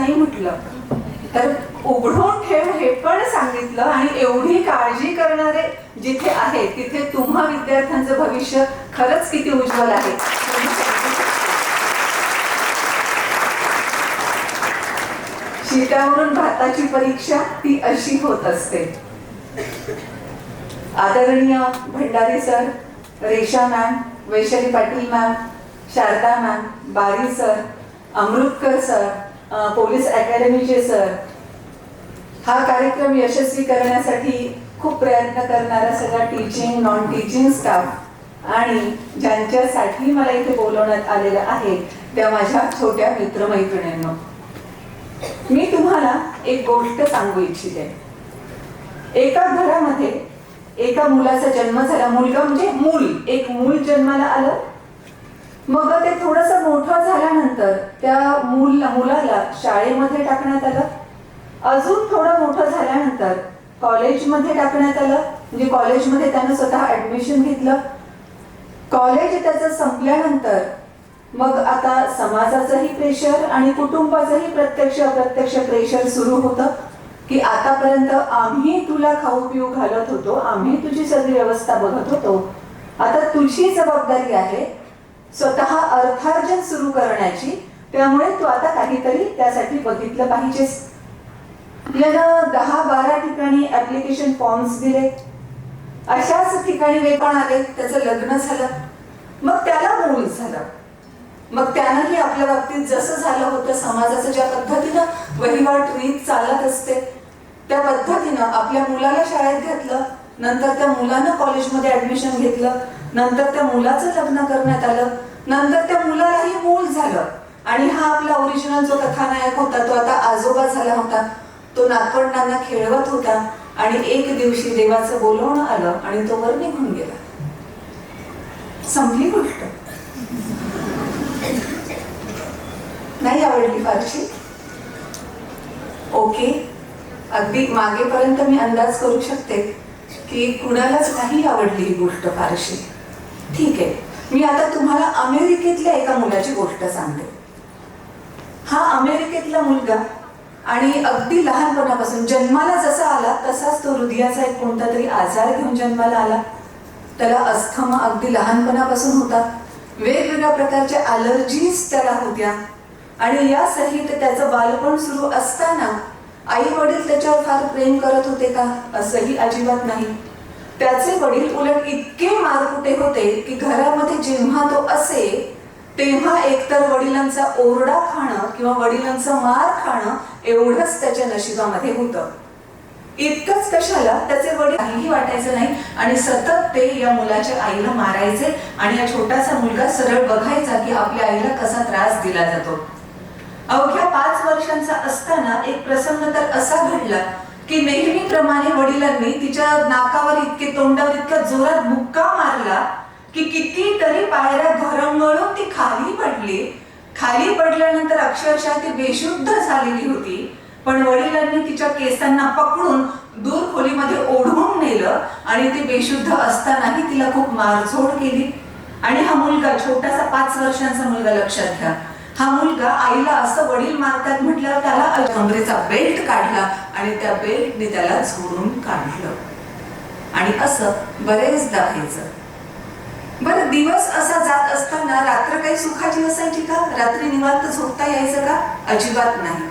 नाही म्हटलं, तर उघडून ठेव हे पण सांगितलं. आणि एवढी काळजी करणारे जिथे आहे तिथे तुम्हा विद्यार्थ्यांचं भविष्य खरंच किती उज्ज्वल आहे. शिट्यावरून भाताची परीक्षा ती अशी होत असते. आदरणीय Bhandari sir, Resha ma'am, Vaishali Patil ma'am, Sharada ma'am, Bari sir, Amrutkar sir, police अकॅडमीचे सर, हा कार्यक्रम यशस्वी करण्यासाठी खूप प्रयत्न करणारा सगळा टीचिंग नॉन टीचिंग स्टाफ आणि ज्यांच्यासाठी मला इथे बोलवण्यात आलेलं आहे त्या माझ्या छोट्या मित्रमैत्रिणींनो, मी तुम्हाला एक गोष्ट सांगू इच्छिते. एका घरामध्ये एका मुलाचा जन्म झाला. मुलगा म्हणजे मूल, एक मूल जन्माला आलं. मग ते थोडंसं मोठं झाल्यानंतर त्या मुलाला शाळेमध्ये टाकण्यात आलं. अजून थोडं मोठं झाल्यानंतर कॉलेजमध्ये टाकण्यात आलं. म्हणजे कॉलेजमध्ये त्यानं स्वतः ऍडमिशन घेतलं. कॉलेज त्याचं संपल्यानंतर मग आता समाजाचंही प्रेशर आणि कुटुंबाचंही प्रत्यक्ष अप्रत्यक्ष प्रेशर सुरू होतं की आतापर्यंत आम्ही तुला खाऊ पिऊ घालत होतो, आम्ही तुझी सगळी व्यवस्था बघत होतो, आता तुझी जबाबदारी आहे स्वतः अर्थार्जन सुरू करण्याची, त्यामुळे तू आता काहीतरी त्यासाठी बघितलं पाहिजेस. यानं 10-12 ठिकाणी ऍप्लिकेशन फॉर्म्स दिले. अशाच ठिकाणी वेतन आले. त्याचं लग्न झालं. मग त्याला मूल झालं. मग त्यानंही आपल्या बाबतीत जसं झालं होतं, समाजाचं ज्या पद्धतीनं वहिवाट रीत चालत असते त्या पद्धतीनं आपल्या मुलाला शाळेत घातलं. नंतर त्या मुलानं कॉलेजमध्ये ऍडमिशन घेतलं. नंतर त्या मुलाचं लग्न करण्यात आलं. नंतर त्या मुलालाही मूल झालं. आणि हा आपला ओरिजिनल जो कथानायक होता तो आता आजोबा झाला होता. तो नातवंडांना खेळवत होता. आणि एक दिवशी देवाचं बोलवणं आलं आणि तो वर निघून गेला. संपली गोष्ट. नाही आवडली फारशी? ओके, अगदी मागेपर्यंत मी अंदाज करू शकते की कुणालाच नाही आवडली ही गोष्ट फारशी. ठीक आहे, मी आता तुम्हाला अमेरिकेतल्या एका मुलाची गोष्ट सांगते. हा अमेरिकेतला मुलगा आणि अगदी लहानपणापासून जन्माला जसा आला तसाच तो हृदयाचा एक कोणता तरी आजार घेऊन जन्माला आला. त्याला अस्थमा अगदी लहानपणापासून होता. वेगवेगळ्या प्रकारच्या ॲलर्जीज त्याला होत्या. आणि या सहित त्याचं बालपण सुरू असताना आई वडील त्याच्यावर फार प्रेम करत होते का? असंही अजिबात नाही. त्याचे वडील उलट इतके मारकुटे होते की घरामध्ये जेव्हा तो असे तेव्हा एकतर वडिलांचा ओरडा खाणं किंवा वडिलांचा मार खाणं एवढंच त्याच्या नशिबामध्ये होतं. इतकंच कशाला, त्याचे वडील काहीही वाटायचं नाही आणि सतत ते या मुलाच्या आईला मारायचे. आणि हा छोटासा मुलगा सरळ बघायचा की आपल्या आईला कसा त्रास दिला जातो. अवघ्या 5 वर्षांचा असताना एक प्रसंग तर असा घडला की नेहमीप्रमाणे वडिलांनी तिच्या नाकावर इतके, तोंडावर इतका जोरात मुक्का मारला की कितीतरी पायऱ्या घरंगळून ती खाली पडली. खाली पडल्यानंतर अक्षरशः ती बेशुद्ध झालेली होती. पण वडिलांनी तिच्या केसांना पकडून दूर खोलीमध्ये ओढून नेलं आणि ती बेशुद्ध असतानाही तिला खूप मारझोड केली. आणि हा मुलगा, छोटासा 5 वर्षांचा मुलगा, लक्षात घ्या, हा मुलगा आईला असं वडील मारतात म्हटल्यावर त्याला कमरेचा बेल्ट काढला आणि त्या बेल्टने त्याला झोडून काढलं. आणि असं बरेचदा व्हायचं. बरं, दिवस असा जात असताना रात्र काही सुखाची असायची का? रात्री निवांत झोपता यायचं का? अजिबात नाही.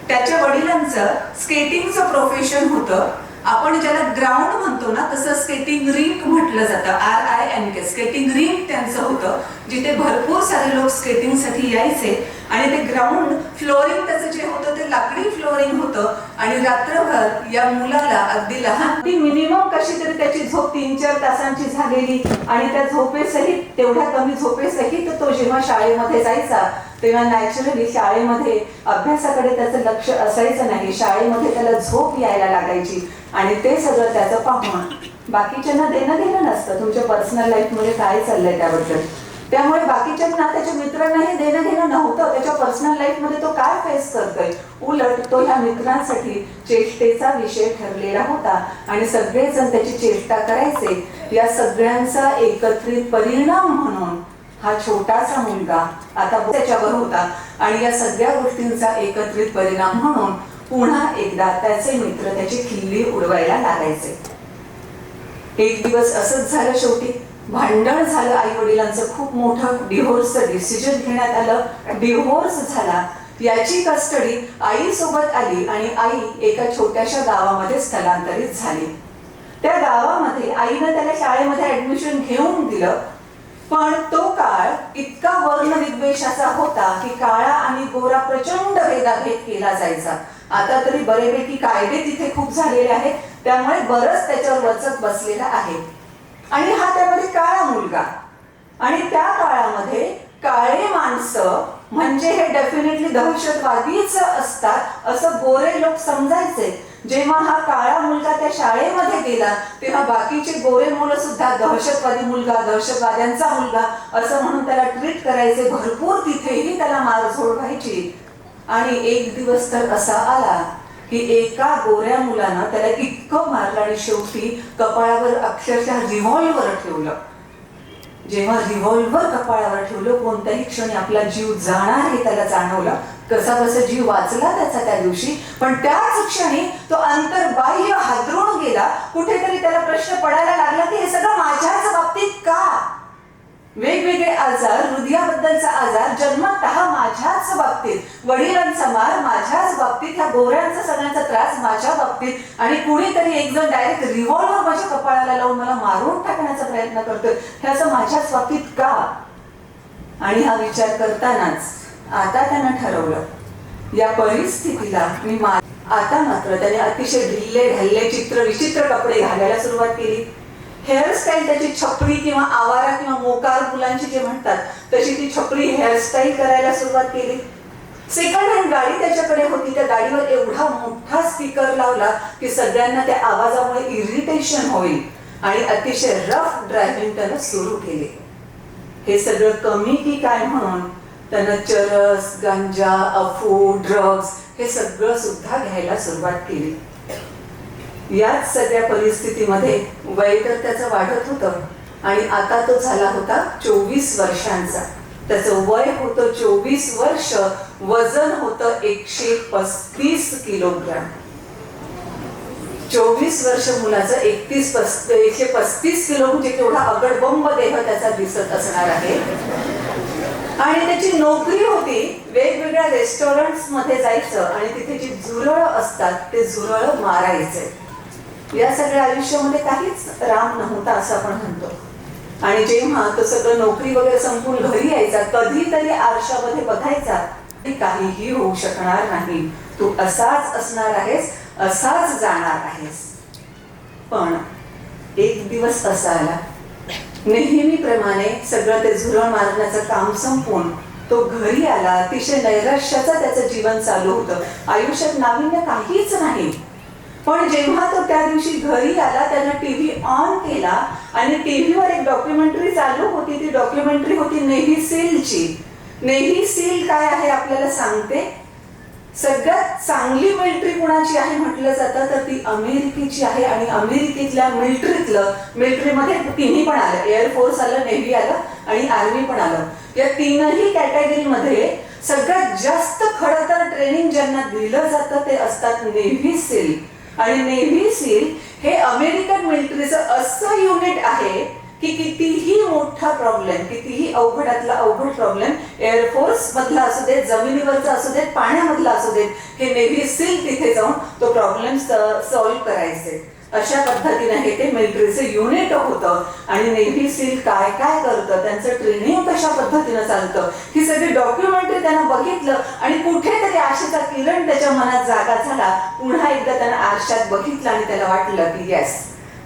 त्याच्या वडिलांचं स्केटिंगचं प्रोफेशन होतं. आपण ज्याला ग्राउंड म्हणतो ना तसं स्केटिंग रिंक म्हटलं जातं. RINK, स्केटिंग रिंक त्यांचं होतं, जिथे भरपूर सारे लोक स्केटिंगसाठी यायचे. आणि ते ग्राउंड फ्लोरिंग त्याचं जे होतं ते लाकडी फ्लोरिंग होतं. आणि रात्रभर या मुलाला अगदी लहान, ती मिनिमम कशी तरी त्याची झोप 3-4 तासांची झालेली. आणि त्या झोपेसहित, तेवढ्या कमी झोपेसहित तो जेव्हा शाळेमध्ये जायचा तेव्हा नॅचरली शाळेमध्ये अभ्यासाकडे त्याचं लक्ष असायचं नाही. शाळेमध्ये त्याला झोप यायला लागायची. आणि ते सगळं त्याचं पाहून बाकीच्यांना देणं घेणं नसतं तुमच्या पर्सनल लाईफमध्ये काय चाललंय त्याबद्दल. त्यामुळे बाकीच्यांना, त्याच्या मित्रांनाही देणं घेणं नव्हतं त्याच्या पर्सनल लाईफमध्ये तो काय फेस करतोय. उलट तो ह्या मित्रांसाठी चेष्टेचा विषय ठरलेला होता. आणि सगळेजण त्याची चेष्टा करायचे. या सगळ्यांचा एकत्रित परिणाम म्हणून हा छोटासा मुलगा आता त्याच्यावर होता आणि या सगळ्या गोष्टींचा एकत्रित परिणाम म्हणून पुन्हा एकदा त्याचे मित्र त्याची खिल्ली उडवायला लागायचे. एक दिवस असंच झालं, शेवटी भांडण झालं आई वडिलांचं, खूप मोठं डिव्होर्सचं डिसिजन घेण्यात आलं. डिव्होर्स झाला, याची कस्टडी आई सोबत आली आणि आई एका छोट्याशा गावामध्ये स्थलांतरित झाली. त्या गावामध्ये आईनं त्याला शाळेमध्ये ऍडमिशन घेऊन दिलं, पण तो काळ इतका वर्णविद्वेषाचा होता की काळा आणि गोरा प्रचंड भेदाभेद केला जायचा. आता तरी बरेपैकी कायदे तिथे खूप झालेले आहेत, त्यामुळे बरंच त्याच्यावर वचक बसलेला आहे. आणि हा त्यामध्ये काळा मुलगा, आणि त्या काळामध्ये काळे माणसं म्हणजे हे डेफिनेटली दहशतवादीच असतात असं गोरे लोक समजायचे. जेव्हा हा काळा मुलगा त्या शाळेमध्ये गेला तेव्हा बाकीचे गोरे मुलं सुद्धा दहशतवादी मुलगा, दहशतवाद्यांचा मुलगा असं म्हणून त्याला ट्रीट करायचे. भरपूर तिथेही त्याला मारझोड व्हायची. आणि एक दिवस तर असा आला की एका गोऱ्या मुलानं त्याला इतकं मारलं आणि शेवटी कपाळावर अक्षरशः रिव्हॉल्वर ठेवलं. जेव्हा रिव्हॉल्वर कपाळावर ठेवलं, कोणत्याही क्षणी आपला जीव जाणार हे त्याला जाणवलं. कसा कसा जीव वाचला त्याचा त्या दिवशी, पण त्याच क्षणी तो अंतर्बाह्य हादरून गेला. कुठेतरी त्याला प्रश्न पडायला लागला की हे सगळं माझ्याच बाबतीत का? वेगवेगळे आजार, हृदयाबद्दलचा आजार जन्मतः माझ्याच बाबतीत, वडिलांचा मार माझ्याच बाबतीत, ह्या गोऱ्यांचा सगळ्यांचा त्रास माझ्या बाबतीत, आणि कुणीतरी एक जण डायरेक्ट रिव्हॉल्वर माझ्या कपाळाला लावून मला मारून टाकण्याचा प्रयत्न करतोय, हे असं माझ्याच बाबतीत का? आणि हा विचार करतानाच आता त्यानं ठरवलं, या परिस्थितीला मी आता मात्र त्याने अतिशय ढिल्ले ढल्ले विचित्र कपडे घालायला सुरुवात केली. हेअरस्टाईल त्याची छपरी किंवा आवारा किंवा मोकार मुलांची जे म्हणतात तशी ती छपरी हेअरस्टाईल करायला सुरुवात केली. सेकंड हँड गाडी त्याच्याकडे होती. त्या गाडीवर एवढा मोठा स्पीकर लावला की सगळ्यांना त्या आवाजामुळे इरिटेशन होईल, आणि अतिशय रफ ड्रायव्हिंग त्यानं सुरू केले. हे सगळं कमी की काय म्हणून त्यानं चरस, गांजा, अफू, ड्रग्ज हे सगळं सुद्धा घ्यायला सुरुवात केली. याच सगळ्या परिस्थितीमध्ये वय तर त्याचं वाढत होतं, आणि आता तो झाला होता 24 वर्षांचा. त्याचं वय होतं 24 वर्ष, वजन होतं 135 किलोग्राम. 24 वर्ष मुलाचं 135 किलो म्हणजे केवढा अगडबंब देह त्याचा दिसत असणार आहे. आणि त्याची नोकरी होती वेगवेगळ्या रेस्टॉरंट्स मध्ये जायचं आणि तिथे जी झुरळ असतात ते झुरळ मारायचे. या सगळ्या आयुष्यामध्ये काहीच राम नव्हता असं आपण म्हणतो. आणि जेव्हा तो सगळं नोकरी वगैरे संपून घरी यायचा, कधीतरी आरशामध्ये बघायचा, काहीही होऊ शकणार नाही, तू असाच असणार आहेस, असाच जाणार आहेस. पण एक दिवस असा आला, नेहमीप्रमाणे सगळं ते झुरळ मारण्याचं काम संपून तो घरी आला. अतिशय नैराश्याचं त्याचं जीवन चालू होतं. आयुष्यात नाविन्य काहीच नाही. पण जेव्हा तो त्या दिवशी घरी आला, त्यानं टीव्ही ऑन केला आणि टीव्हीवर एक डॉक्युमेंटरी चालू होती. ती डॉक्युमेंटरी होती नेव्ही सीलची. नेव्ही सील काय आहे आपल्याला सांगते. सगळ्यात चांगली मिलिटरी कुणाची आहे म्हटलं जातं तर ती अमेरिकेची आहे. आणि अमेरिकेतल्या मिलिटरीमध्ये तिन्ही पण आलं, एअरफोर्स आलं, नेव्ही आलं आणि आर्मी पण आलं. या तीनही कॅटेगरीमध्ये सगळ्यात जास्त खरं तर ट्रेनिंग ज्यांना दिलं जातं ते असतात नेव्ही सील. आणि नेव्ही सील हे अमेरिकन मिलिटरीचं असं युनिट आहे की कितीही मोठा प्रॉब्लेम, कितीही अवघडातला अवघड प्रॉब्लेम, एअरफोर्स मधला असू देत, जमिनीवरचा असू देत, पाण्यामधला असू देत, हे नेव्ही सील तिथे जाऊन तो प्रॉब्लेम सॉल्व्ह करायचे. अशा पद्धतीने हे ते मिलिटरीचं युनिट होतं. आणि नेव्ही सील काय काय करतं, त्यांचं ट्रेनिंग कशा पद्धतीनं चालतं, ही सगळी डॉक्युमेंटरी त्यानं बघितलं. आणि कुठेतरी आशेचा किरण त्याच्या मनात जागा झाला. पुन्हा एकदा त्यानं आरशात बघितलं आणि त्याला वाटलं की येस,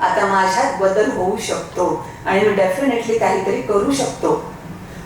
आता माझ्यात बदल होऊ शकतो आणि मी डेफिनेटली काहीतरी करू शकतो.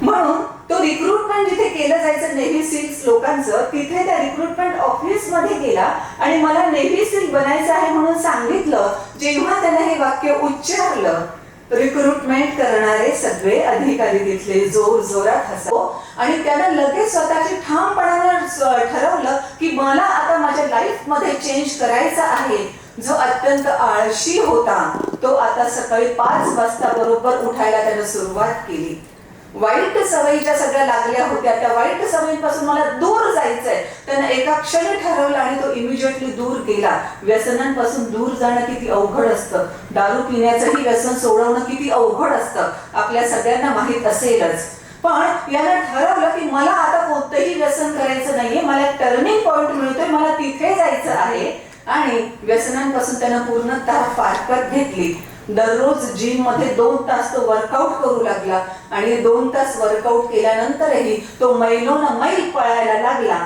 म्हणून तो रिक्रुटमेंट जिथे केलं जायचं नेव्ही सील्स लोकांचं, तिथे त्या रिक्रुटमेंट ऑफिस मध्ये गेला आणि मला नेव्ही सील बनायचं आहे म्हणून सांगितलं. जेव्हा त्यानं हे वाक्य उच्चारलं, रिक्रुटमेंट करणारे सगळे अधिकारी तिथले जोर जोरात हसलो आणि त्यानं लगेच स्वतःची ठामपणानं ठरवलं की मला आता माझ्या लाईफ मध्ये चेंज करायचा आहे. जो अत्यंत आळशी होता तो आता सकाळी 5 वाजता बरोबर उठायला त्यानं सुरुवात केली. वाईट सवयी ज्या सगळ्या लागल्या होत्या त्या वाईट सवयींपासून मला दूर जायचंय. त्यानं एका क्षणी ठरवलं आणि तो इमिजिएटली दूर गेला. व्यसनांपासून दूर जाणं किती अवघड असतं, दारू पिण्याचंही व्यसन सोडवणं किती अवघड असतं आपल्या सगळ्यांना माहीत असेलच. पण यानं ठरवलं की मला आता कोणतंही व्यसन करायचं नाहीये, मला एक टर्निंग पॉइंट मिळतोय, मला तिथे जायचं आहे. आणि व्यसनांपासून त्यानं पूर्णतः फारकत घेतली. दररोज जिम मध्ये 2 तास तो वर्कआउट करू लागला आणि 2 तास वर्कआउट केल्यानंतरही तो मैल पळायला लागला.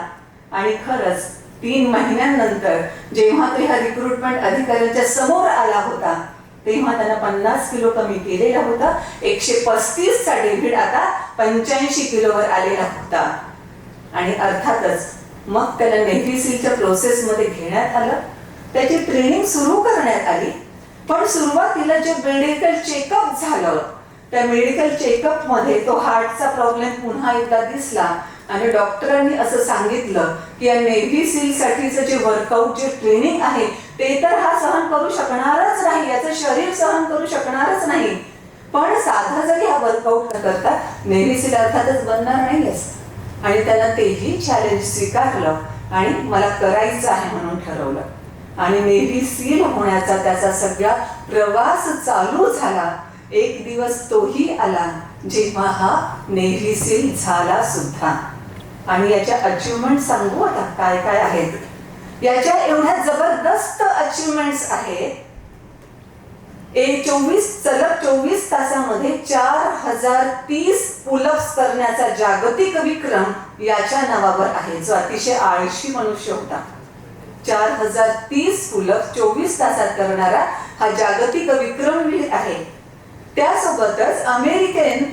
आणि खरंच 3 महिन्यांनंतर जेव्हा तो ह्या रिक्रुटमेंट अधिकाऱ्यांच्या समोर आला होता तेव्हा त्यानं 50 किलो कमी केलेला होता. 135 चा डेव्हिड आता 85 किलोवर आलेला होता. आणि अर्थातच मग त्याला नेव्ही सीलच्या प्रोसेसमध्ये घेण्यात आलं, त्याची ट्रेनिंग सुरू करण्यात आली. पण सुरुवातीला जे मेडिकल चेकअप झालं त्या मेडिकल चेकअप मध्ये तो हार्टचा प्रॉब्लेम पुन्हा एकदा दिसला आणि डॉक्टरांनी असं सांगितलं की या नेव्ही सील साठीचं जे वर्कआउट जे ट्रेनिंग आहे ते तर हा सहन करू शकणारच नाही, याचं शरीर सहन करू शकणारच नाही. पण साधा जरी हा वर्कआउट करता नेव्ही सील अर्थातच बनणार नाहीयेच. आणि त्यानं तेही चॅलेंज स्वीकारलं आणि मला करायचं आहे म्हणून ठरवलं. आणि नेव्ही सील होण्याचा त्याचा सगळा प्रवास चालू झाला. एक दिवस तोही आला जेव्हा हा नेव्ही सील झाला सुद्धा. आणि याच्या अचिव्हमेंट सांगू आता काय काय आहेत. याच्या एवढ्या जबरदस्त अचिव्हमेंट्स आहेत. 24 तासामध्ये 4030 पुलअप्स करण्याचा जागतिक विक्रम याच्या नावावर आहे, जो अतिशय आळशी मनुष्य होता. 4030 पुलअप्स 24 तासात करणारा हा जागतिक विक्रमवीर आहे. त्यासोबतच अमेरिकन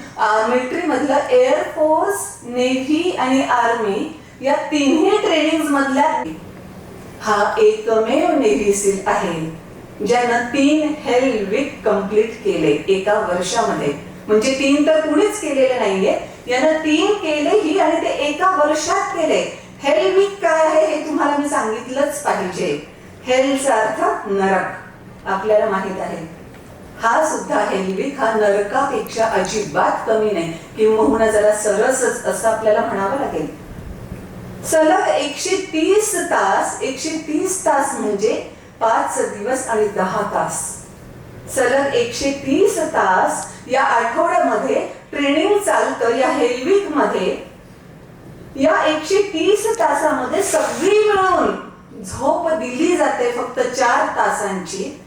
मिलिटरी मधलं एअरफोर्स, नेव्ही आणि आर्मी या तिन्ही ट्रेनिंग मधल्या हा एकमेव नेव्ही सील आहे ज्यानं 3 हेल वीक कंप्लीट केले एका वर्षामध्ये. म्हणजे 3 तर कुणीच केलेले नाहीये, यानं 3 केलेही आणि ते एका वर्षात केले. हेल वीक काय आहे हे तुम्हाला मी सांगितलंच पाहिजे. हेलचा अर्थ नरक, आपल्याला माहित आहे. हा सुद्धा हेल वीक हा नरकापेक्षा अजिबात कमी नाही, किंवा जरा सरसच असं आपल्याला म्हणावं लागेल. सलग 130 तास, 130 तास म्हणजे 5 दिवस आणि 10 तास. सलग 130 तास या आठवड्यामध्ये ट्रेनिंग चालतं या हेल वीक मध्ये. या 130 तासामध्ये सगळी मिळून झोप दिली जाते फक्त 4 तासांची.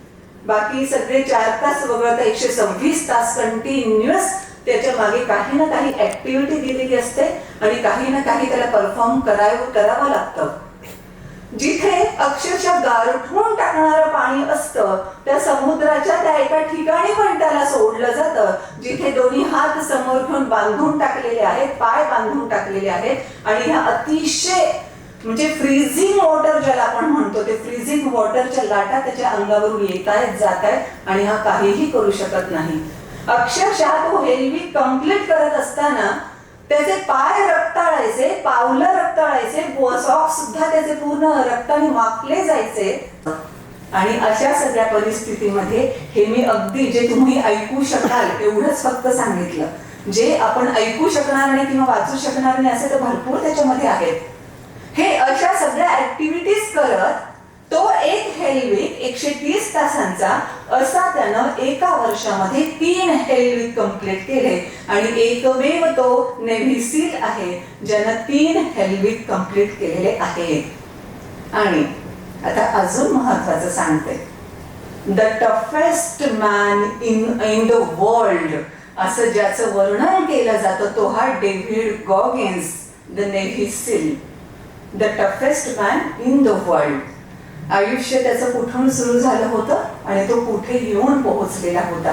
बाकी सगळे 4 तास वगळता 126 तास कंटिन्युअस त्याच्या मागे काही ना काही ऍक्टिव्हिटी दिलेली असते आणि काही ना काही त्याला परफॉर्म करावं लागतं. जिथे अक्षरशः गारठून टाकणारं पाणी असतं त्या समुद्राच्या त्या एका ठिकाणी पण त्याला सोडलं जातं, जिथे दोन्ही हात समोर घेऊन बांधून टाकलेले आहेत, पाय बांधून टाकलेले आहेत. आणि ह्या अतिशय म्हणजे फ्रीझिंग वॉटर ज्याला आपण म्हणतो, ते फ्रीझिंग वॉटरच्या लाटा त्याच्या अंगावरून येत आहेत जात आहेत आणि हा काहीही करू शकत नाही. अक्षरशः तो हेल वीक कंप्लीट करत असताना त्याचे पाय रक्ताळायचे, पावलं रक्ताळायचे, सॉक्स सुद्धा त्याचे पूर्ण रक्ताने माखले जायचे. आणि अशा सगळ्या परिस्थितीमध्ये हे मी अगदी जे तुम्ही ऐकू शकाल एवढंच फक्त सांगितलं. जे आपण ऐकू शकणार नाही किंवा वाचू शकणार नाही असे तर भरपूर त्याच्यामध्ये आहेत. हे अशा सगळ्या ऍक्टिव्हिटीज करत तो एक हेल वीक 130 तासांचा असा त्यानं एका वर्षामध्ये 3 हेल वीक कंप्लीट केले. आणि एकमेव तो नेव्ही सील आहे ज्यानं 3 हेल वीक कंप्लीट केलेले आहेत. आणि आता अजून महत्वाचं सांगते, the toughest man in the world असं ज्याचं वर्णन केलं जातं तो हा David Goggins, the navy seal. The toughest man in the world. आयुष्य त्याचं कुठून सुरू झालं होतं आणि तो कुठे येऊन पोहोचलेला होता.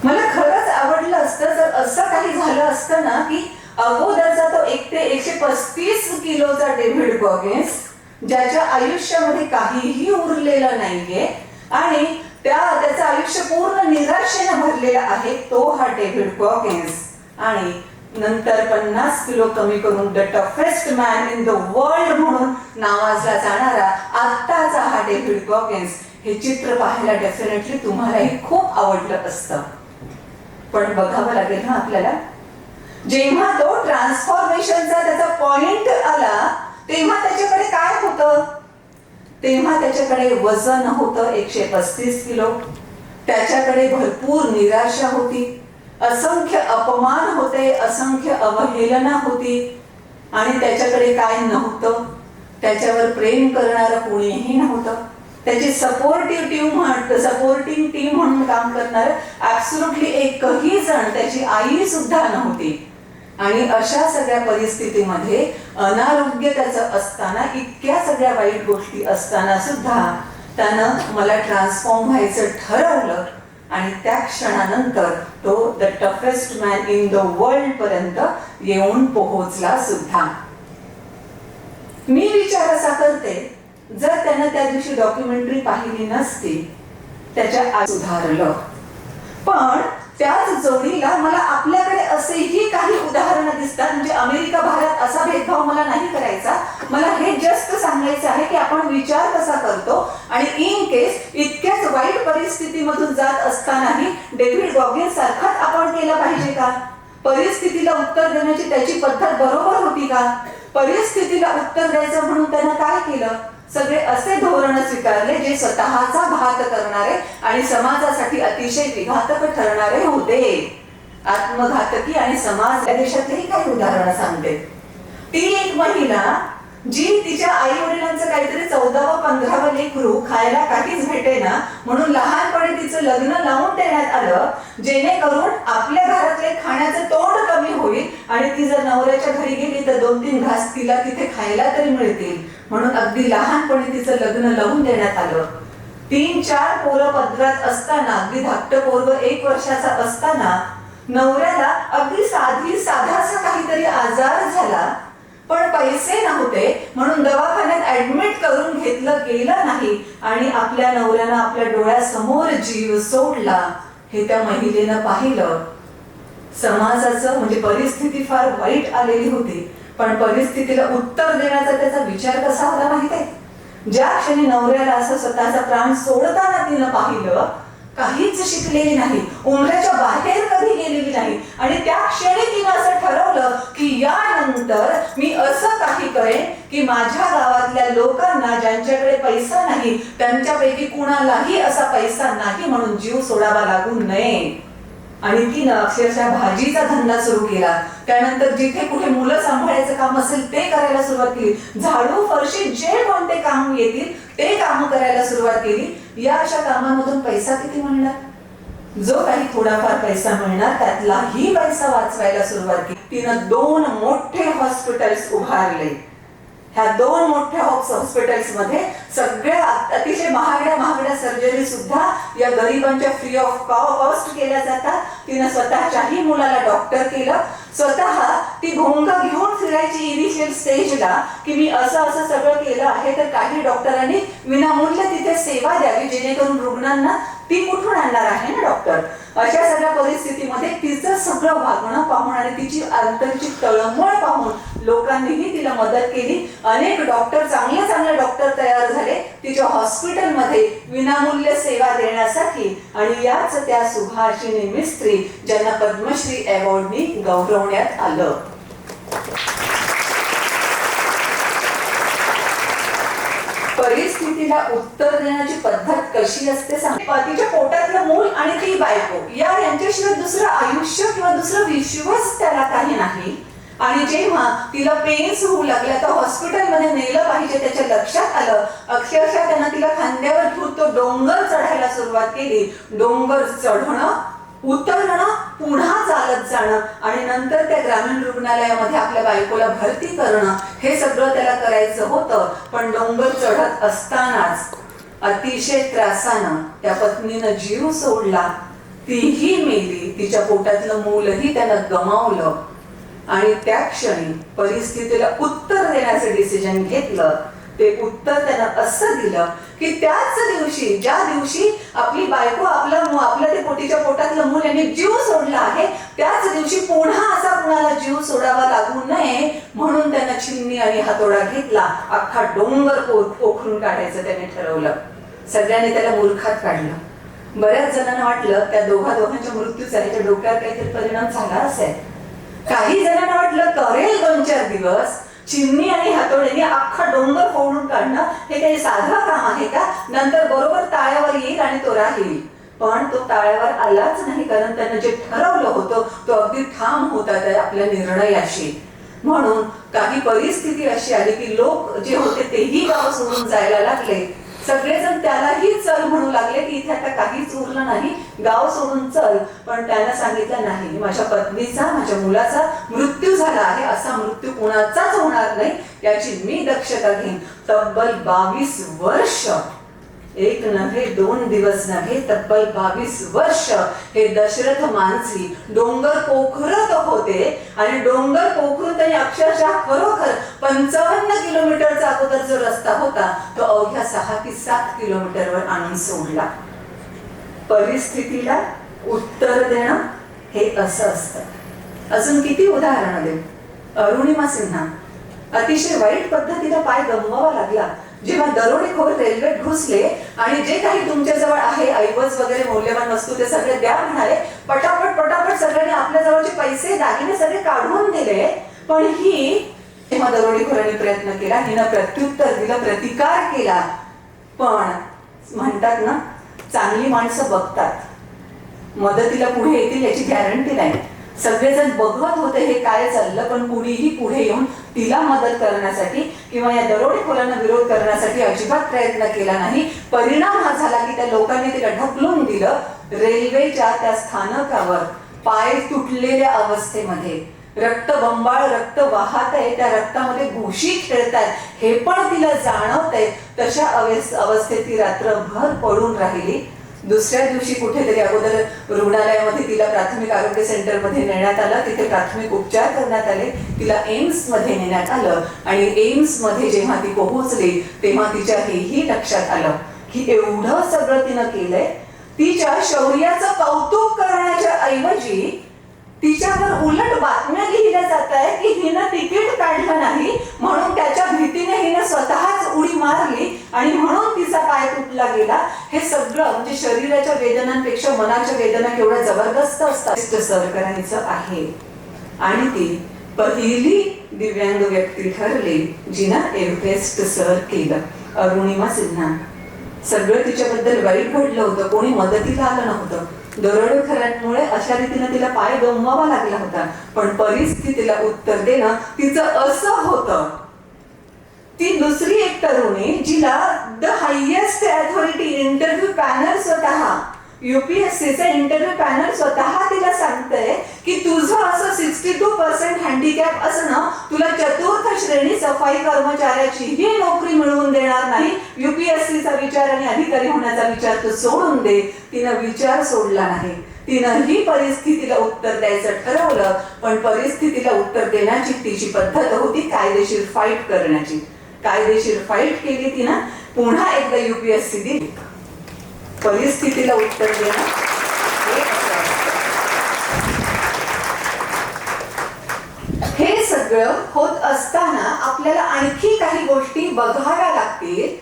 मला खरंच आवडलं असतं जर असं काही झालं असतं ना की अगोदरचा तो 1 ते 135 किलोचा डेव्हिड गॉगिन्स ज्याच्या आयुष्यामध्ये काहीही उरलेलं नाहीये आणि त्याचं आयुष्य पूर्ण निराशेने भरलेलं आहे, तो हा डेव्हिड गॉगिन्स. आणि नंतर 50 किलो कमी करून the toughest man in the world म्हणून नावाजला जाणारा आत्ताचा हा डेव्हिड गॉगिन्स. हे चित्र पाहायला डेफिनेटली तुम्हालाही खूप आवडलं असतं. पण बघावं लागेल ना आपल्याला. जेव्हा तो ट्रान्सफॉर्मेशनचा त्याचा पॉइंट आला तेव्हा त्याच्याकडे काय होतं? तेव्हा त्याच्याकडे वजन होतं 135 किलो. त्याच्याकडे भरपूर निराशा होती, असंख्य अपमान होते, असंख्य अवहेलना होती. आणि त्याच्याकडे काय नव्हतं? त्याच्यावर प्रेम करणारं कोणीही नव्हतं. त्याची सपोर्टिव्ह टीम म्हणून काम करणार ऍब्सोल्युटली एकही जण, त्याची आई सुद्धा नव्हती. आणि अशा सगळ्या परिस्थितीमध्ये अनारोग्य त्याचं असताना, इतक्या सगळ्या वाईट गोष्टी असताना सुद्धा त्यानं मला ट्रान्सफॉर्म व्हायचं ठरवलं. आणि त्या क्षणानंतर तो the toughest man in the world पर्यंत येऊन पोहोचला सुद्धा. मी विचार असा करते, जर त्यानं त्या दिवशी डॉक्युमेंटरी पाहिली नसती, त्याच्या सुधारलं. पण त्याच जोडीला मला आपल्याकडे असेही काही उदाहरणं दिसतात. म्हणजे अमेरिका भारत असा भेदभाव मला नाही करायचा. मला हे जस्ट सांगायचं आहे की आपण विचार कसा करतो. आणि इन केस इतक्याच वाईट परिस्थितीमधून जात असतानाही डेव्हिड गॉगिन्स सारखाच आपण केलं पाहिजे का? परिस्थितीला उत्तर देण्याची त्याची पद्धत बरोबर होती का? परिस्थितीला उत्तर द्यायचं म्हणून त्यानं काय केलं? सगळे असे धोरण स्वीकारले जे स्वतःचा घात करणारे आणि समाजासाठी अतिशय विघातक ठरणारे होते. आत्मघातकी आणि समाज या देशातली काही उदाहरणं सांगते. ती एक महिला जी तिच्या आई वडिलांचं काहीतरी 14व 15व लेकरू खायला काहीच भेटेना म्हणून लहानपणी तिचं लग्न लावून देण्यात आलं, जेणेकरून आपल्या घरातले खाण्याचं तोंड कमी होईल आणि ती जर नवऱ्याच्या घरी गेली तर 2-3 घास तिला तिथे खायला तरी मिळतील, म्हणून अगदी लहानपणी तिचं लग्न लावून देण्यात आलं. 3-4 पोरं पदरात असताना, अगदी धाकटं पोरगं 1 वर्षाचा असताना नवऱ्याला अगदी साधासा काहीतरी आजार झाला, पण पैसे नव्हते म्हणून दवाखान्यात ऍडमिट करून घेतलं गेलं नाही आणि आपल्या नवऱ्यानं आपल्या डोळ्यासमोर जीव सोडला. हे त्या महिलेनं पाहिलं. समाजाचं म्हणजे परिस्थिती फार वाईट आलेली होती, पण परिस्थितीला उत्तर देण्याचा त्याचा विचार कसा होता माहितीये? ज्या क्षणी नवऱ्याला असं स्वतःचा प्राण सोडताना तिनं पाहिलं, काहीच शिकलेली नाही, उमऱ्याच्या बाहेर कधी गेलेली नाही, आणि त्या क्षणी तिनं असं ठरवलं की यानंतर मी असं काही करेन की माझ्या गावातल्या लोकांना ज्यांच्याकडे पैसा नाही त्यांच्यापैकी कुणालाही असा पैसा नाही म्हणून जीव सोडावा लागू नये. आणि तिनं अक्षरशः भाजीचा धंदा सुरू केला. त्यानंतर जिथे कुठे मुलं सांभाळायचं काम असेल ते करायला सुरुवात केली. झाडू फरशी जे कोणते काम येतील ते काम करायला सुरुवात केली. या अशा कामांमधून पैसा किती मिळणार? जो काही थोडाफार पैसा मिळणार त्यातलाही पैसा वाचवायला सुरुवात केली. तिनं 2 मोठे हॉस्पिटल्स उभारले. ह्या 2 मोठ्या हॉस्पिटल्स मध्ये सगळ्या अतिशय महागड्या सर्जरी सुद्धा या गरिबांच्या फ्री ऑफ कॉस्ट केल्या जातात. तिनं स्वतःच्याही मुलाला डॉक्टर केलं. स्वतः ती भोंग घेऊन फिरायची इनिशियल स्टेजला की मी असं सगळं केलं आहे, तर काही डॉक्टरांनी विनामूल्य तिथे सेवा द्यावी जेणेकरून रुग्णांना ती कुठून आणणार आहे ना डॉक्टर. अशा सगळ्या परिस्थितीमध्ये तिचं सगळं वागणं पाहून आणि तिची आंतरची तळमळ पाहून लोकांनीही तिला मदत केली. अनेक डॉक्टर, चांगले डॉक्टर तयार झाले तिच्या हॉस्पिटलमध्ये विनामूल्य सेवा देण्यासाठी. आणि याच त्या सुभाषिनी मिस्त्री ज्यांना पद्मश्री अवॉर्डनी गौरवण्यात आलं. परिस्थितीला उत्तर देण्याची पद्धत कशी असते सांग. तिच्या पोटातलं मूल आणि ती बायको यांच्याशिवाय दुसरं आयुष्य किंवा दुसरं विश्वच त्याला काही नाही. आणि जेव्हा तिला पेन्स होऊ लागल्या तर हॉस्पिटलमध्ये नेलं पाहिजे त्याच्या लक्षात आलं. अक्षरशः त्यांना तिला खांद्यावर घेऊन तो डोंगर चढायला सुरुवात केली. डोंगर चढणं, उतरणं, पुन्हा चालत जाणं आणि नंतर त्या ग्रामीण रुग्णालयामध्ये आपल्या बायकोला भरती करणं, हे सगळं त्याला करायचं होतं. पण डोंगर चढत असतानाच अतिशय त्रासानं त्या पत्नीनं जीव सोडला. तीही मेली, तिच्या पोटातलं मूलही त्यानं गमावलं. आणि त्या क्षणी परिस्थितीला उत्तर देण्याचं डिसिजन घेतलं. ते उत्तर त्यानं असं दिलं की त्याच दिवशी, ज्या दिवशी आपली बायको, आपलं ते पोटीच्या पोटातलं मूल यांनी जीव सोडला आहे, त्याच दिवशी पुन्हा असा कुणाला जीव सोडावा लागू नये म्हणून त्यानं चिमणी आणि हातोडा घेतला. अख्खा डोंगर पोखरून काढायचं त्याने ठरवलं. सगळ्यांनी त्याला मूर्खात काढलं. बऱ्याच जणांना वाटलं त्या दोघांच्या मृत्यूचा ह्याच्या डोक्यावर काहीतरी परिणाम झाला असेल. काही जणांना वाटलं करेल 2-4 दिवस, चिमणी आणि हातोडीने अख्खा डोंगर फोडून काढणं हे काही साधं काम आहे का, नंतर बरोबर ताळ्यावर येईल आणि तो राहील. पण तो ताळ्यावर आलाच नाही, कारण त्यानं जे ठरवलं होतं तो अगदी ठाम होता त्या आपल्या निर्णयाशी. म्हणून काही परिस्थिती अशी आली की लोक जे होते तेही गाव सोडून जायला लागले. सगळेजण त्यालाही चल म्हणू लागले की इथे आता काहीच उरलं नाही, गाव सोडून चल. पण त्यानं सांगितलं नाही, माझ्या पत्नीचा माझ्या मुलाचा मृत्यू झाला आहे, असा मृत्यू कोणाचाच होणार नाही याची मी दक्षता घेईन. तब्बल 22 वर्ष, 1 नव्हे 2 दिवस नव्हे, तब्बल 22 वर्ष हे दशरथ मानसी डोंगर पोखरत होते. आणि डोंगर पोखरून त्यांनी अक्षरशः खरोखर 55 किलोमीटरचा अगोदर जो रस्ता होता तो अवघ्या 6 की 7 किलोमीटरवर आणून सोडला. परिस्थितीला उत्तर देणं हे असं असतं. अजून किती उदाहरणं देऊ. अरुणिमा सिन्हा, अतिशय वाईट पद्धतीला पाय गमवावा लागला जेव्हा दरोडेखोर रेल्वेत घुसले आणि जे काही तुमच्याजवळ आहे ऐवज वगैरे मौल्यवान वस्तू ते सगळे द्या म्हणाले. पटापट सगळ्यांनी आपल्या जवळचे पैसे दागिने सगळे काढून दिले. पण ही तेव्हा दरोडेखोरांनी प्रयत्न केला, हिनं प्रत्युत्तर दिलं, प्रतिकार केला. पण म्हणतात ना, चांगली माणसं बघतात, मदतीला पुढे येतील याची गॅरंटी नाही. सगळेजण बघत होते हे काय चाललं, पण कुणीही पुढे येऊन तिला मदत करण्यासाठी किंवा या दरोडेखोरांना विरोध करण्यासाठी अजिबात प्रयत्न केला नाही. परिणाम हा झाला की त्या लोकांनी तिला ढकलून दिलं. रेल्वेच्या त्या स्थानकावर पाय तुटलेल्या अवस्थेमध्ये, रक्तबंबाळ रक्त वाहत आहे, त्या रक्तामध्ये घोशी खेळतात हे पण तिला जाणवतंय. तशा अवस्थेत ती रात्रभर पडून राहिली. दुसऱ्या दिवशी कुठेतरी अगोदर रुग्णालयामध्ये तिला प्राथमिक आरोग्य सेंटरमध्ये नेण्यात आलं. तिथे प्राथमिक उपचार करण्यात आले. तिला एम्स मध्ये नेण्यात आलं आणि एम्स मध्ये जेव्हा ती पोहोचली तेव्हा तिच्या हेही लक्षात आलं की एवढं सगळं तिनं केलंय. तिच्या शौर्याचं कौतुक करण्याच्या ऐवजी तिच्यावर उलट बातम्या लिहिल्या जात आहे की हिनं तिकीट काढलं नाही म्हणून त्याच्या भीतीने हिनं स्वतःच उडी मारली आणि म्हणून तिचा पाय तुटला गेला. हे सगळं म्हणजे शरीराच्या वेदनांपेक्षा मनाच्या वेदना केवढ्या जबरदस्त असतात सरकारांचं आहे. आणि ती पहिली दिव्यांग व्यक्ती ठरली जिनं एव्हरेस्ट सर केलं. अरुणिमा सिन्हा. सगळं तिच्याबद्दल वाईट घडलं होतं, कोणी मदतीला आलं नव्हतं. दरोडेखोरांमुळे अशा रीतीने तिला पाय गमवावा लागला होता. पण परिस्थितीला उत्तर देणं तिचं असं होतं. ती दुसरी एक तरुणी जिला the highest authority interview panel स्वतः UPSCचा इंटरव्ह्यू पॅनल स्वतः तिला सांगतंय की तुझं असं 62% हँडिकॅप असणं तुला चतुर्थ श्रेणी सफाई कर्मचाऱ्याचीही नोकरी मिळवून देणार नाही. UPSCचा विचार आणि अधिकारी होण्याचा विचार तू सोडून दे. तिनं विचार सोडला नाही. तिनं ही परिस्थितीला उत्तर द्यायचं ठरवलं. पण परिस्थितीला उत्तर देण्याची तिची पद्धत होती कायदेशीर फाईट करण्याची. कायदेशीर फाईट केली तिनं. पुन्हा एकदा UPSC दिली. परिस्थितीला उत्तर देणं हे सगळं होत असताना आपल्याला आणखी काही गोष्टी बघाव्या लागतील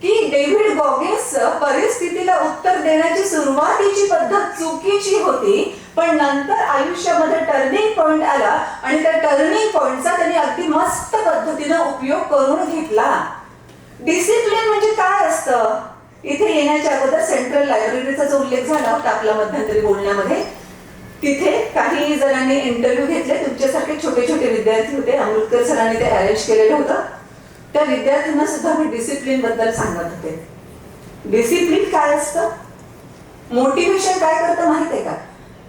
की डेव्हिड गॉगिन्स परिस्थितीला उत्तर देण्याची सुरुवातीची पद्धत चुकीची होती. पण नंतर आयुष्यामध्ये टर्निंग पॉइंट आला आणि त्या टर्निंग पॉइंटचा त्यांनी अगदी मस्त पद्धतीने उपयोग करून घेतला. डिसिप्लिन म्हणजे काय असतं. इथे येण्याच्या अगोदर सेंट्रल लायब्ररीचा जो उल्लेख झाला होता आपल्या मध्यंतरी बोलण्यामध्ये, तिथे काही जणांनी इंटरव्ह्यू घेतले. तुमच्यासारखे छोटे छोटे विद्यार्थी होते. अमृतकर सरांनी ते अरेंज केलेलं होतं. त्या विद्यार्थ्यांना सुद्धा मी डिसिप्लिन बद्दल सांगत होते. डिसिप्लिन काय असतं, मोटिवेशन काय करतं माहितीये का.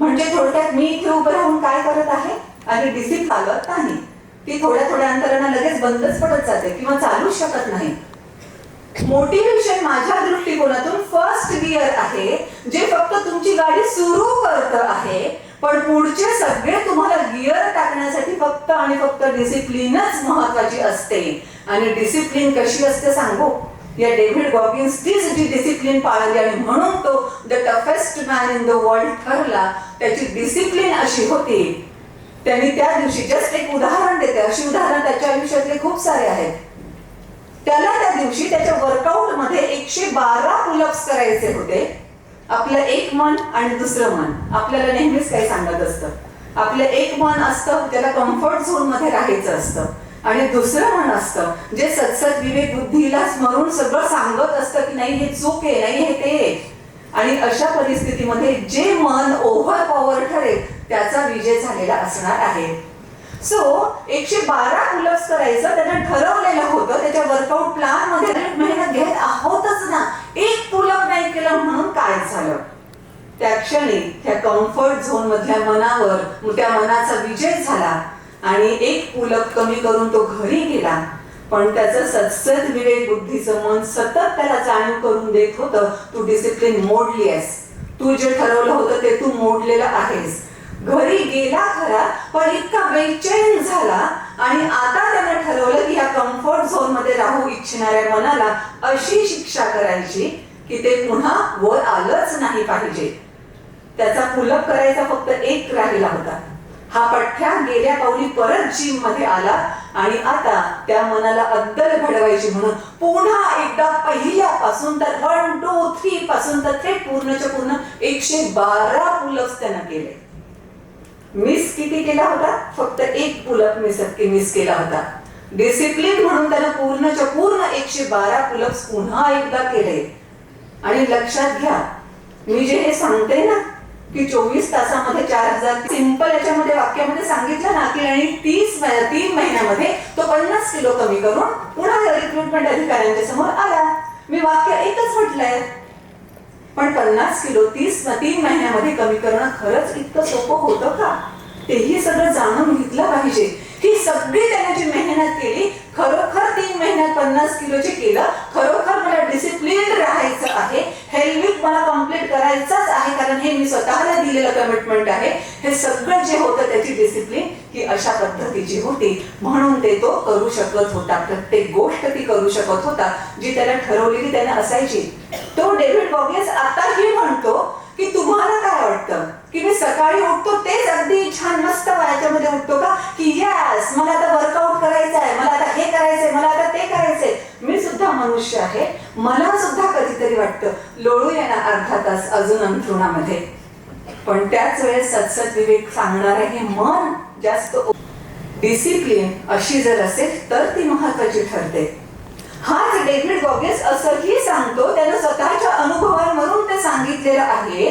म्हणजे थोडक्यात मी इथे उभं राहून काय करत आहे आणि डिसिप्लिन चालत नाही. ती थोड्या थोड्या अंतराने लगेच बंदच पडत जाते किंवा चालूच शकत नाही. मोटिवेशन माझ्या दृष्टिकोनातून फर्स्ट गिअर आहे जे फक्त तुमची गाडी सुरू करत आहे. पण पुढचे सगळे तुम्हाला गिअर टाकण्यासाठी फक्त आणि फक्त डिसिप्लिनच महत्वाची असते. आणि डिसिप्लिन कशी असते सांगू. या डेव्हिड गॉगिन्सनीच जी डिसिप्लिन पाळली आणि म्हणून तो the toughest man in the world ठरला. त्याची डिसिप्लिन अशी होती. त्यांनी त्या दिवशी जस्ट एक उदाहरण देते, अशी उदाहरण त्याच्या आयुष्यातले खूप सारे आहेत. त्याला त्या दिवशी त्याच्या वर्कआउट मध्ये 112 पुलअप्स करायचे होते आपलं एक मन आणि दुसरं मन आपल्याला नेहमीच काही सांगत असतं. आपलं एक मन असतं ज्याला कम्फर्ट झोन मध्ये राहायचं असतं, आणि दुसरं मन असतं जे सतसत विवेक बुद्धीला स्मरून सगळं सांगत असतं की नाही हे चूक आहे, नाही हे ते. आणि अशा परिस्थितीमध्ये जे मन ओव्हर पॉवर ठरेल त्याचा विजय झालेला असणार आहे. सो 112 पुलअप्स करायचं त्यांना ठरवलेलं होतं. त्याच्या वर्कआउट प्लॅन मध्ये मेहनत घेत आहोतच ना, एक पुलअप नाही केलं म्हणून काय झालं? त्या क्षणी त्या कम्फर्ट झोन मधल्या मनावर त्या मनाचा विजय झाला आणि एक पुलअप कमी करून तो घरी गेला. पण त्याचं सतसत विवेक बुद्धीचं मन सतत त्याला जाणीव करून देत होतं, तू डिसिप्लिन मोडली आहेस, तू जे ठरवलं होतं ते तू मोडलेलं आहेस. घरी गेला खरा, पण इतका बेचैन झाला आणि आता त्यानं ठरवलं की या कम्फर्ट झोन मध्ये राहू इच्छिणाऱ्या मनाला अशी शिक्षा करायची की ते पुन्हा वर आलंच नाही पाहिजे. त्याचा पुलअप करायचा फक्त एक राहिला होता. हा पठ्ठ्या गेल्या पाऊली परत जिम मध्ये आला आणि आता त्या मनाला अद्दल घडवायची म्हणून पुन्हा एकदा पहिल्यापासून तर 1, 2, 3 पासून तर थेट पूर्णच्या पूर्ण 112 पुलअप्स त्यानं केले. मिस किती केला होता? फक्त एक पुलअप मिस केला होता. डिसिप्लिन म्हणून त्यानं पूर्णच्या पूर्ण 112 पुलअप्स पुन्हा एकदा केले. आणि लक्षात घ्या, मी जे हे सांगते ना की 24 तासामध्ये 4000, सिंपल याच्यामध्ये वाक्यामध्ये सांगितलं ना की आणि 3 महिन्यामध्ये तो 50 किलो कमी करून पुन्हा रिक्रुटमेंट अधिकाऱ्यांच्या समोर आला. मी वाक्य एकच म्हटलंय, पण 50 किलो 3 महिन्यामध्ये कमी करणं खरंच इतकं सोपं होतं का? तेही सगळं जाणून घेतलं पाहिजे. ही सगळी त्याने जी मेहनत केली, खरोखर 3 महिन्यात 50 किलोचे केलं. खरोखर मला डिसिप्लिन राहायचं आहे, हेल्थ मला कम्प्लीट करायचंच आहे, कारण हे मी स्वतःला दिलेलं कमिटमेंट आहे. हे सगळं जे होतं त्याची डिसिप्लिन ही अशा पद्धतीची होती, म्हणून ते तो करू शकत होता. प्रत्येक गोष्ट ती करू शकत होता जी त्याला ठरवलेली त्याने असायची. तो डेव्हिड गॉगिन्स आताही म्हणतो की तुम्हाला काय वाटतं की मी सकाळी उठतो तेच अगदी छान मस्त याच्यामध्ये उठतो का, की यस मला आता वर्कआउट करायचं आहे, मला आता हे करायचंय, मला आता ते करायचंय. मी सुद्धा मनुष्य आहे, मला सुद्धा कधीतरी वाटतं लोळूया ना अर्धा तास अजून अंथरुणामध्ये. पण त्याच वेळेस सतसत विवेक सांगणारे हे मन जास्त डिसिप्लिन अशी जर असेल तर ती महत्वाची ठरते. हाच डेव्हिड गॉगिन्स असंही सांगतो, त्यानं स्वतःच्या अनुभवांवरून ते सांगितलेलं आहे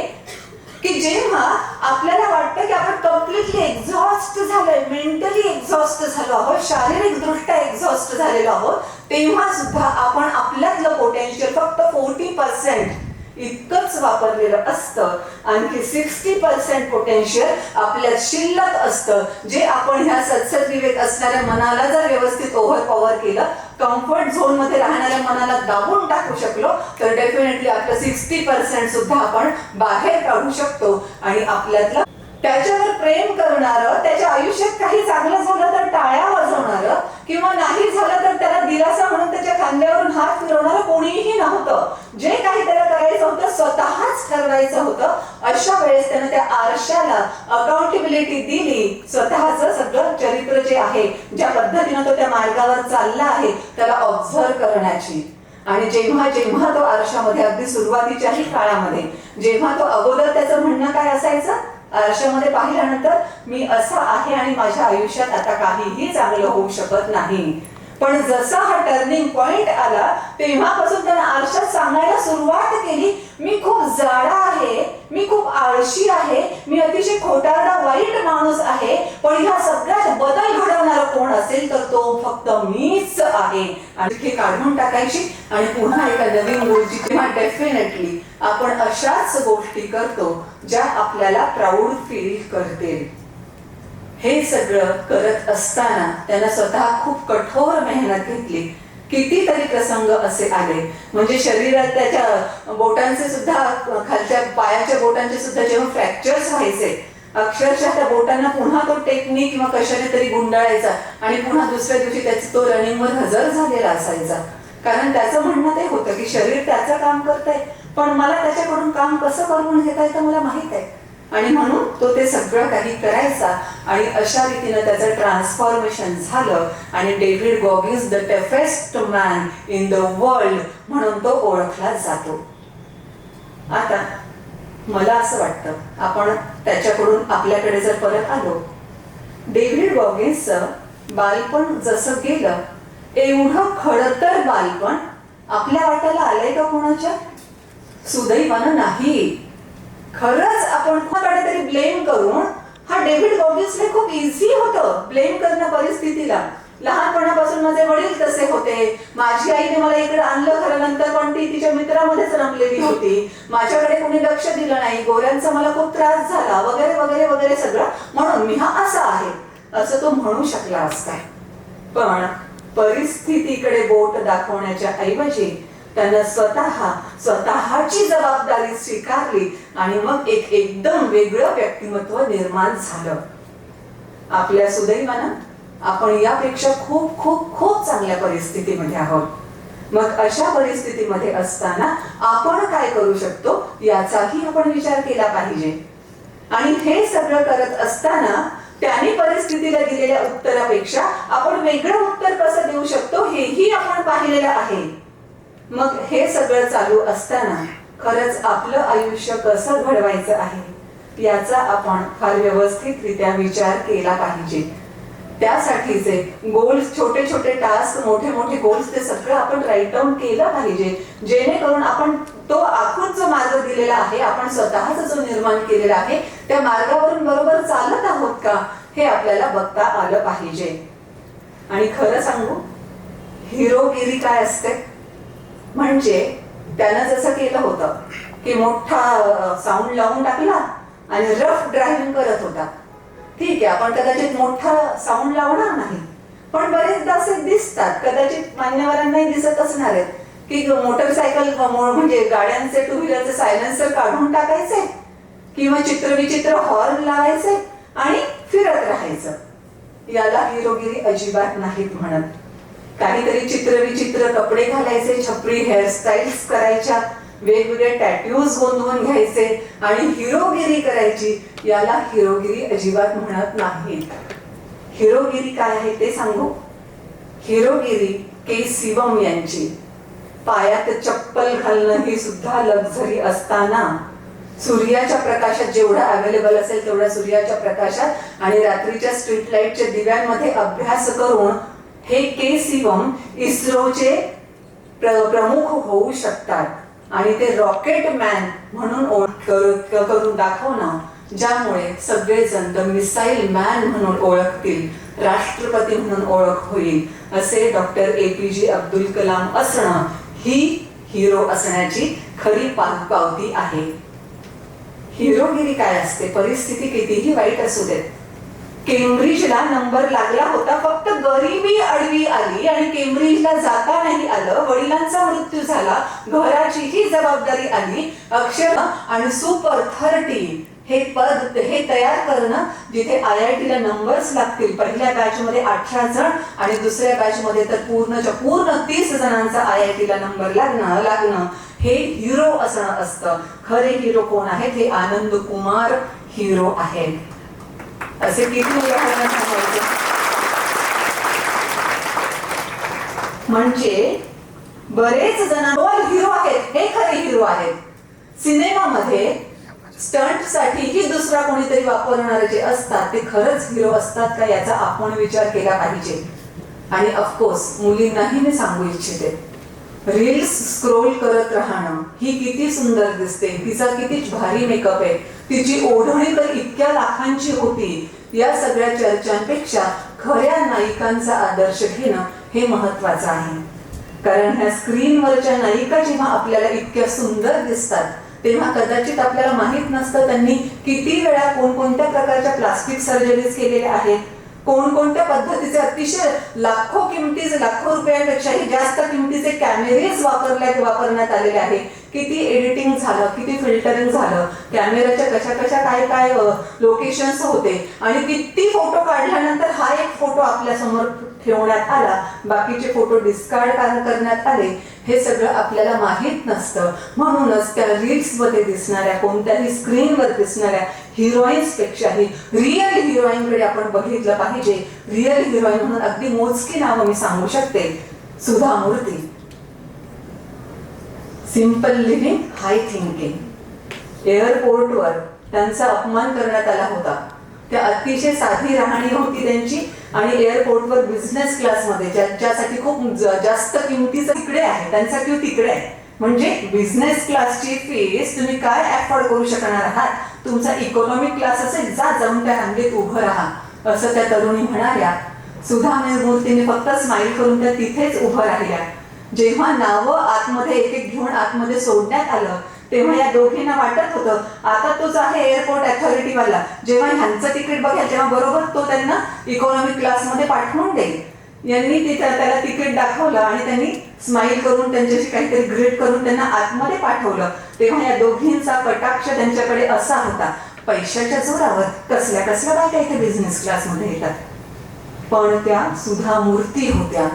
की जेव्हा आपल्याला वाटतं की आपण कम्प्लिटली एक्झॉस्ट झालोय, मेंटली एक्झॉस्ट झालो आहोत, शारीरिक दृष्ट्या एक्झॉस्ट झालेलो आहोत, तेव्हा सुद्धा आपण आपल्यातलं पोटेन्शियल फक्त 40% इतकंच वापरलेलं असतं. आणखी 60% पोटेन्शियल आपल्यात शिल्लक असतं, जे आपण ह्या सतसत विवेक असणाऱ्या मनाला जर व्यवस्थित ओव्हर पॉवर केलं, कम्फर्ट झोन मध्ये राहणाऱ्या मनाला दाबून टाकू शकलो तर डेफिनेटली आपलं 60% सुद्धा आपण बाहेर काढू शकतो. आणि आपल्यातलं त्याच्यावर प्रेम करणारं, त्याच्या आयुष्यात काही चांगलं झालं तर टाळ्या वाजवणारं किंवा नाही झालं तर त्याला दिलासा म्हणून त्याच्या खांद्यावरून हात फिरवणारं कोणीही नव्हतं. जे काही त्याला करायचं होतं स्वतःच ठरवायचं होतं. अशा वेळेस त्यानं त्या आरशाला अकाउंटेबिलिटी दिली, स्वतःचं सगळं चरित्र जे आहे, ज्या पद्धतीनं तो त्या मार्गावर चालला आहे त्याला ऑब्झर्व करण्याची. आणि जेव्हा जेव्हा तो आरशामध्ये अगदी सुरुवातीच्याही काळामध्ये जेव्हा तो अगोदर त्याचं म्हणणं काय असायचं, आरशामध्ये पाहिल्यानंतर मी असा आहे आणि माझ्या आयुष्यात आता काहीही चांगलं होऊ शकत नाही. पण जसा हा टर्निंग पॉइंट आला तेव्हापासून त्याने आरशात सांगायला सुरुवात केली, मी खूप जाडा आहे, मी खूप आळशी आहे, मी अतिशय खोटारडा वाईट माणूस आहे, पण ह्या सगळ्यात बदल घडवणारा कोण असेल तर तो फक्त मीच आहे. आणि ते काढून टाकायची आणि पुन्हा एका नवीन गोष्टी. तेव्हा डेफिनेटली आपण अशाच गोष्टी करतो ज्या आपल्याला प्राऊड फील करतील. हे सगळं करत असताना त्यानं स्वतः खूप कठोर मेहनत घेतली. कितीतरी प्रसंग असे आले, म्हणजे शरीरात त्याच्या बोटांचे सुद्धा, खालच्या पायाच्या बोटांचे सुद्धा जेव्हा फ्रॅक्चर्स व्हायचे, अक्षरशः त्या बोटांना पुन्हा तो टेक्निक किंवा कशाने तरी गुंडाळायचा आणि पुन्हा दुसऱ्या दिवशी त्याचा तो रनिंगवर हजर झालेला असायचा. कारण त्याचं म्हणणं ते होतं की शरीर त्याचं काम करतंय, पण मला त्याच्याकडून काम कसं करून घेता येतं मला माहित आहे. आणि म्हणून तो ते सगळं काही करायचा. आणि अशा रीतीनं त्याचं ट्रान्सफॉर्मेशन झालं आणि David Goggins the toughest man in the world म्हणून तो ओळखला जातो. आता मला असं वाटतं आपण त्याच्याकडून आपल्याकडे जर परत आलो, डेव्हिड गॉगिन्सचं बालपण जसं गेलं, एवढं खडतर बालपण आपल्या वाट्याला आलंय का कोणाच्या? सुदैवानं नाही. खरंच आपण कोणाकडे तरी ब्लेम करून, हा डेव्हिड गॉगिन्सला खूप इझी होतं ब्लेम करणं परिस्थितीला. लहानपणापासून माझे वडील तसे होते, माझी आईने मला इकडे आणलं खरं, नंतर पण ती तिच्या मित्रामध्येच रमलेली होती, माझ्याकडे कोणी लक्ष दिलं नाही, गोऱ्यांचा मला खूप त्रास झाला, वगैरे वगैरे वगैरे सगळं, म्हणून मी हा असा आहे, असं तो म्हणू शकला असता. पण परिस्थितीकडे बोट दाखवण्याच्या ऐवजी त्यानं स्वतःची जबाबदारी स्वीकारली आणि मग एक एकदम वेगळं व्यक्तिमत्व निर्माण झालं. आपल्या सुदैवानं आपण यापेक्षा खूप खूप खूप चांगल्या परिस्थितीमध्ये आहोत. मग अशा परिस्थितीमध्ये असताना आपण काय करू शकतो याचाही आपण विचार केला पाहिजे. आणि हे सगळं करत असताना त्याने परिस्थितीला दिलेल्या उत्तरापेक्षा आपण वेगळं उत्तर कसं देऊ शकतो हेही आपण पाहिलेलं आहे. मग हे सगळं चालू असताना खरंच आपलं आयुष्य कसं घडवायचं आहे याचा आपण फार व्यवस्थितरित्या विचार केला पाहिजे. त्यासाठीचे गोल्स, छोटे छोटे टास्क, मोठे मोठे गोल्स, ते सगळं आपण राईट डाऊन केलं पाहिजे, जेणेकरून आपण तो आखून जो मार्ग दिलेला आहे, आपण स्वतःचा जो निर्माण केलेला आहे, त्या मार्गावरून बरोबर चालत आहोत का हे आपल्याला बघता आलं पाहिजे. आणि खरं सांगू, हिरोगिरी काय असते म्हणजे त्यानं जसं केलं होतं की मोठा साऊंड लावून टाकला आणि रफ ड्रायव्हिंग करत होता. ठीक आहे, आपण कदाचित मोठा साऊंड लावणार नाही, पण बरेचदा असे दिसतात, कदाचित मान्यवरांनाही दिसत असणार आहेत की मोटरसायकल म्हणजे गाड्यांचे, टू व्हीलरचे सायलेन्सर काढून टाकायचे किंवा चित्रविचित्र हॉर्न लावायचे आणि फिरत राहायचं. याला हिरोगिरी अजिबात नाहीत म्हणत. काहीतरी चित्रविचित्र कपडे घालायचे, छपरी हेअरस्टाईल्स करायच्या, वेगवेगळे टॅटूज गोंधवून घ्यायचे आणि हिरोगिरी करायची, याला हिरोगिरी अजिबात म्हणत नाहीत. हिरोगिरी काय आहे ते सांगू. हिरोगिरी के शिवम यांची पायात चप्पल घालणं ही सुद्धा लक्झरी असताना, सूर्याच्या प्रकाशात जेवढा अवेलेबल असेल तेवढ्या सूर्याच्या प्रकाशात आणि रात्रीच्या स्ट्रीट लाईटच्या दिव्यांमध्ये अभ्यास करून हे के शिवम इस्रोचे प्रमुख होऊ शकतात. आणि ते रॉकेट मॅन म्हणून करून दाखवणं, ज्यामुळे सगळेजण द मिसाईल मॅन म्हणून ओळखतील, राष्ट्रपती म्हणून ओळख होईल, असे डॉक्टर APJ अब्दुल कलाम असणं ही हिरो असण्याची खरी पावती आहे. हिरोगिरी काय असते, परिस्थिती कितीही वाईट असू देत. केम्ब्रिजला नंबर लागला होता, फक्त गरिबी अडवी आली आणि केम्ब्रिजला जाता नाही आलं, वडिलांचा मृत्यू झाला, घराचीही जबाबदारी आली, अक्षर आणि सुपर 30 हे पद हे तयार करणं, जिथे IITला नंबर्स लागतील, पहिल्या बॅच मध्ये 18 जण आणि दुसऱ्या बॅच मध्ये तर पूर्णच्या पूर्ण 30 जणांचा IITला नंबर लागणं हे हिरो असणं असतं. खरे हिरो कोण आहेत? हे आनंद कुमार हिरो आहेत. असे किती उदाहरण सांगायचे म्हणजे बरेच जण हिरो आहेत, हे खरे हिरो आहेत. सिनेमामध्ये स्टंट साठीही दुसरा कोणीतरी वापरणारे जे असतात ते खरंच हिरो असतात का याचा आपण विचार केला पाहिजे. आणि ऑफकोर्स मुलींनाही मी सांगू इच्छिते, रील्स स्क्रोल करत राहणं, ही किती सुंदर दिसते, तिचा किती भारी मेकअप आहे, तिची ओढणी तर इतक्या लाखांची होती, या सगळ्या चर्चांपेक्षा खऱ्या नायिकांचा आदर्श घेणं हे महत्वाचं आहे. कारण ह्या स्क्रीनवरच्या नायिका जेव्हा आपल्याला इतक्या सुंदर दिसतात तेव्हा कदाचित आपल्याला माहित नसतं त्यांनी किती वेळा कोणकोणत्या प्रकारच्या प्लास्टिक सर्जरीज केलेल्या आहेत, कोणकोणत्या पद्धतीचे अतिशय लाखो रुपयांपेक्षाही जास्त किमतीचे कॅमेरेज वापरण्यात आलेले आहे, किती एडिटिंग झालं, किती फिल्टरिंग झालं, कॅमेराच्या कशा काय लोकेशन्स होते आणि किती फोटो काढल्यानंतर हा एक फोटो आपल्या समोर ठेवण्यात आला, बाकीचे फोटो डिस्कार्ड करण्यात आले, हे सगळं आपल्याला माहित नसतं. म्हणूनच त्या रील्स मध्ये दिसणाऱ्या, कोणत्याही स्क्रीनवर दिसणाऱ्या हिरोईन्स पेक्षाही रिअल हिरोईन कडे आपण बघितलं पाहिजे. रिअल हिरोईन म्हणून अगदी मोजकी नावं मी सांगू शकते. सुधा मूर्ती, सिंपल लिव्हिंग हाय थिंकिंग, एअरपोर्टवर त्यांचा अपमान करण्यात आला होता. त्या अतिशय साधी राहणी होती त्यांची आणि एअरपोर्टवर बिझनेस क्लासमध्ये ज्यांच्यासाठी खूप जास्त किमतीचं तिकडे आहे, त्यांचा क्यू तिकडे आहे. म्हणजे बिझनेस क्लासची फीस तुम्ही काय अफोर्ड करू शकणार आहात? तुमचा इकॉनॉमिक क्लास असेल, जा जाऊन त्या रांगेत उभं राहा, असं त्या तरुणी म्हणाल्या. सुधा मूर्तीने फक्त स्माईल करून त्या तिथेच उभं राहिल्या. जेव्हा नावं आतमध्ये एक एक घेऊन आतमध्ये सोडण्यात आलं तेव्हा या दोघींना वाटत होतं आता तोच आहे एअरपोर्ट अथॉरिटी वाला, जेव्हा ह्यांचं तिकीट बघेल तेव्हा बरोबर तो त्यांना इकॉनॉमिक क्लासमध्ये पाठवून देईल. यांनी त्याला तिकीट दाखवलं आणि त्यांनी स्माईल करून त्यांच्याशी काहीतरी ग्रीट करून त्यांना आतमध्ये पाठवलं. तेव्हा या दोघींचा कटाक्ष त्यांच्याकडे असा होता, पैशाच्या जोरावर कसल्या कसल्या बायका इथे बिझनेस क्लासमध्ये येतात. पण त्या सुधा मूर्ती होत्या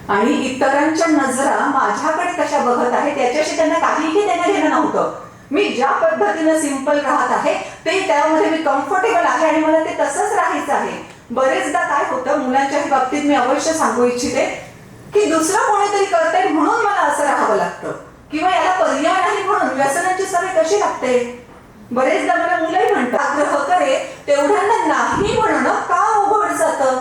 आणि इतरांच्या नजरा माझ्याकडे कशा बघत आहेत त्याच्याशी त्यांना काहीही देणं घेणं नव्हतं. मी ज्या पद्धतीनं सिंपल राहत आहे ते त्यामध्ये मी कम्फर्टेबल आहे आणि मला ते तसंच राहायचं आहे. बरेचदा काय होतं मुलांच्याही बाबतीत मी अवश्य सांगू इच्छिते की दुसरं कोणीतरी करतंय म्हणून मला असं राहावं लागतं किंवा याला पर्याय नाही म्हणून व्यसनाची सवय कशी लागते. बरेचदा मला मुलंही म्हणतात आग्रह करे तेवढ्यांना नाही म्हणणं का अवघड जातं.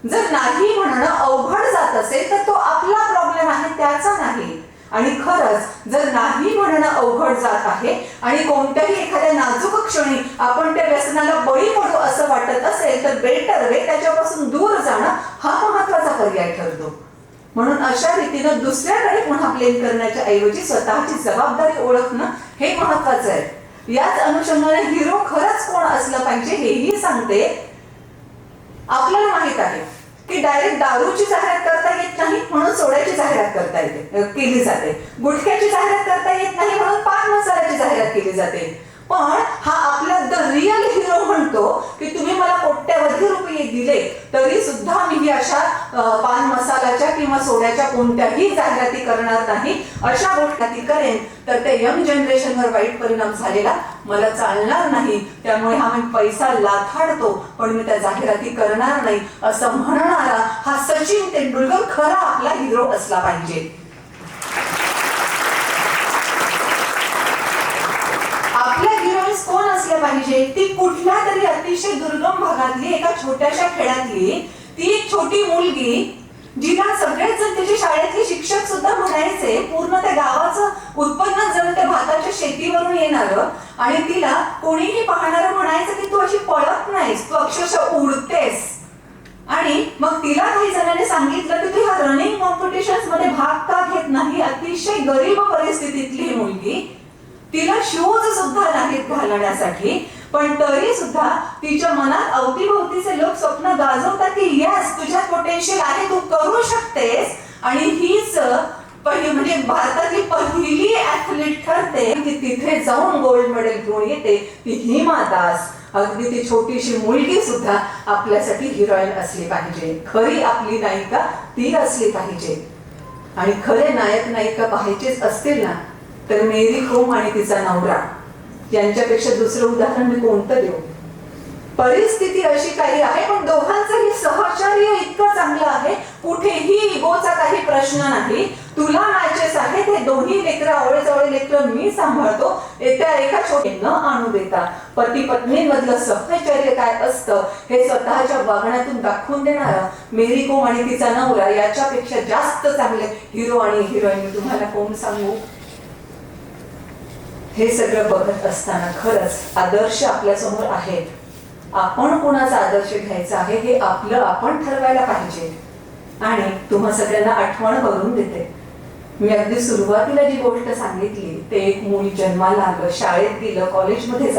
जर नाही म्हणणं अवघड जात असेल तर तो आपला प्रॉब्लेम आहे, त्याचा नाही. आणि खरंच जर नाही म्हणणं अवघड जात आहे आणि कोणत्याही एखाद्या नाजूक क्षणी आपण त्या व्यसनाला बळी पडू असं वाटत असेल तर बेटर वे त्याच्यापासून दूर जाणं हा महत्वाचा पर्याय ठरतो. म्हणून अशा रीतीनं दुसऱ्याकडे पुन्हा ब्लेम करण्याच्या ऐवजी स्वतःची जबाबदारी ओळखणं हे महत्वाचं आहे. याच अनुषंगाने हिरो खरंच कोण असलं पाहिजे हेही सांगते. आपल्याला माहित आहे की डायरेक्ट दारूची जाहिरात करता येत नाही म्हणून सोड्याची जाहिरात करता येते केली जाते, गुटख्याची जाहिरात करता येत नाही म्हणून पान मसाल्याची जाहिरात केली जाते. पण हा आपला द रिअल हिरो म्हणतो की तुम्ही मला कोट्यवधी रुपये दिले तरी सुद्धा मी ही अशा पान मसाल्याच्या किंवा सोड्याच्या कोणत्याही जाहिराती करणार नाही. अशा गोष्टी करेन तर त्या यंग जनरेशनवर वाईट परिणाम झालेला मला चालणार नाही. त्यामुळे हा मी पैसा लाथाडतो पण मी त्या जाहिराती करणार नाही असं म्हणणारा हा सचिन तेंडुलकर खरा आपला हिरो असला पाहिजे. आपल्या हिरोईन्स कोण असल्या पाहिजे? ती कुठल्या तरी अतिशय दुर्गम भागातली एका छोट्याशा खेड्यातली ती एक छोटी मुलगी जिला सगळेच जण त्याच्या शाळेतले शिक्षक सुद्धा म्हणायचे, पूर्ण त्या गावाचं उत्पन्न जण त्या भाताच्या शेतीवरून येणारं आणि तिला कोणीही पाहणारं म्हणायचं की तू अशी पळत नाहीस, तू अक्षरशः उडतेस. आणि मग तिला काही जणांनी सांगितलं की तू ह्या रनिंग कॉम्पिटिशन्स मध्ये भाग का घेत नाही. अतिशय गरीब परिस्थितीतली मुलगी, तिला शूज सुद्धा नाहीत घालण्यासाठी, पण तरी सुद्धा तिच्या मनात अवतीभोवतीचे लोक स्वप्न गाजवतात की यस तुझ्यात पोटेन्शियल आहे, तू करू शकतेस. आणि हीच म्हणजे भारतातली पहिली ऍथलीट ठरते की तिथे जाऊन गोल्ड मेडल घेऊन येते. ती हिमा दास, अगदी ती छोटीशी मुलगी सुद्धा आपल्यासाठी हिरोईन असली पाहिजे. खरी आपली नायिका ती असली पाहिजे. आणि खरे नायक नायिका पाहायचेच असतील ना तर मेरी कोम आणि तिचा नवरा यांच्यापेक्षा दुसरं उदाहरण मी कोणतं देऊ. परिस्थिती अशी काही आहे पण दोघांचंही सहचर्य इतकं चांगलं आहे, कुठेही इगोचा काही प्रश्न नाही. तुला मॅचेस आहेत, हे दोन्ही लेकरं आवळे लेकरं मी सांभाळतो, त्या एका छोटे न आणू देता पती पत्नीमधलं सहचर्य काय असतं हे स्वतःच्या वागण्यातून दाखवून देणारा मेरी कोम आणि तिचा नवरा याच्यापेक्षा जास्त चांगले हिरो आणि हिरोईन मी तुम्हाला कोण सांगू. हे सगळं बघत असताना खरंच आदर्श आपल्या समोर आहेत. आपण कोणाचा आदर्श घ्यायचा आहे हे आपलं आपण ठरवायला पाहिजे. आणि तुम्हा सगळ्यांना आठवण करून देते, मी अगदी सुरुवातीला जी गोष्ट सांगितली ते एक मूल जन्माला आलं, शाळेत गेलं, कॉलेजमध्ये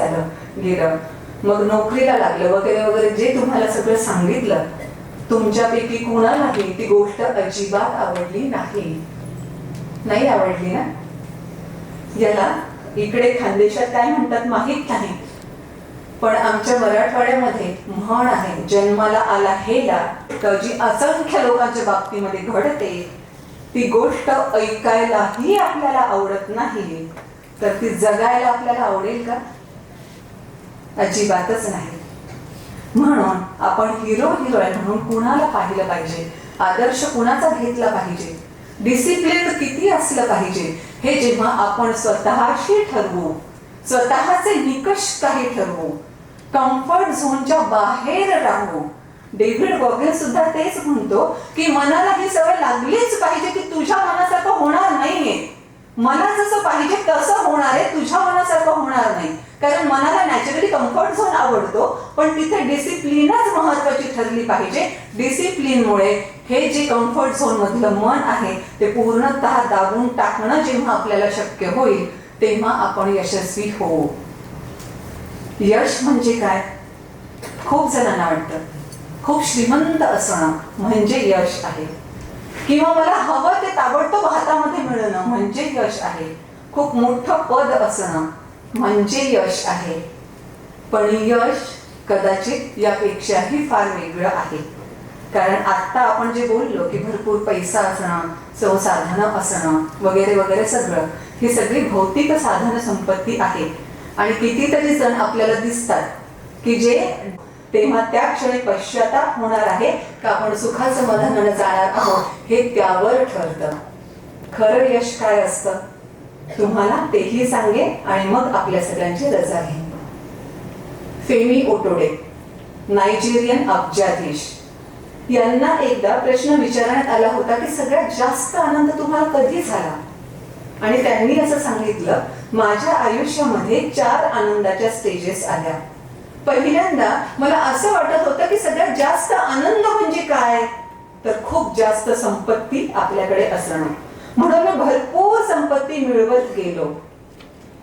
गेलं, मग नोकरीला लागलं वगैरे वगैरे जे तुम्हाला सगळं सांगितलं, तुमच्यापैकी कुणालाही ती गोष्ट अजिबात आवडली नाही आवडली ना. याला इकडे खानदेशात काय म्हणतात माहित नाही, पण आमच्या मराठवाड्यामध्ये म्हण आहे, जन्माला आला हेला, जी असंख्य लोकांच्या बाबतीमध्ये घडते. ती गोष्ट ऐकायलाही आपल्याला आवडत नाही तर ती जगायला आपल्याला आवडेल का? अजिबातच नाही. म्हणून आपण हिरो हिरोईन म्हणून कुणाला पाहिलं पाहिजे, आदर्श कुणाचा घेतला पाहिजे, डिसिप्लिन किती असलं पाहिजे हे जेव्हा आपण स्वतःशी ठरवू, स्वतःचे निकष काही ठरवू, कम्फर्ट झोनच्या बाहेर राहू. डेव्हिड गॉगिन्स सुद्धा तेच म्हणतो की मनाला ही सवय लागलीच पाहिजे की तुझ्या मनासारखं होणार नाहीये. मला जसं पाहिजे तसं होणार आहे, तुझ्या मनासारखं होणार नाही. कारण मनाला नॅचरली कम्फर्ट झोन आवडतो, पण तिथे डिसिप्लिनच महत्वाची ठरली पाहिजे. डिसिप्लिनमुळे हे जे कम्फर्ट झोन मधलं मन आहे ते पूर्णतः दाबून टाकणं जेव्हा आपल्याला शक्य होईल तेव्हा आपण यशस्वी होऊ. यश म्हणजे काय? खूप जणांना वाटतं खूप श्रीमंत असणं म्हणजे यश आहे, किंवा मला हवं ते ताबडतोब हातामध्ये मिळणं म्हणजे यश आहे, खूप मोठं पद असणं म्हणजे यश आहे. पण यश कदाचित यापेक्षाही फार वेगळं आहे. कारण आता आपण जे बोललो की भरपूर पैसा असणं, संसाधनं असणं वगैरे वगैरे सगळं, ही सगळी भौतिक साधन संपत्ती आहे. आणि कितीतरी जण आपल्याला दिसतात की जे तेव्हा त्या क्षणी पश्चाताप होणार आहे का आपण सुखाचं समाधानाने जाणार आहोत हे त्यावर ठरतं. खरं यश काय असतं तुम्हाला तेही सांगे आणि मग आपल्या सगळ्यांची रजा घे. फेमी ओटोडे, नायजेरियन अब्जाधीश, यांना एकदा प्रश्न विचारण्यात आला होता की सगळ्यात जास्त आनंद तुम्हाला कधी झाला? आणि त्यांनी असं सांगितलं, माझ्या आयुष्यामध्ये 4 आनंदाच्या स्टेजेस आल्या. पहिल्यांदा मला असं वाटत होतं की सगळ्यात जास्त आनंद म्हणजे काय, तर खूप जास्त संपत्ती आपल्याकडे असणं. म्हणून मी भरपूर संपत्ती मिळवत गेलो,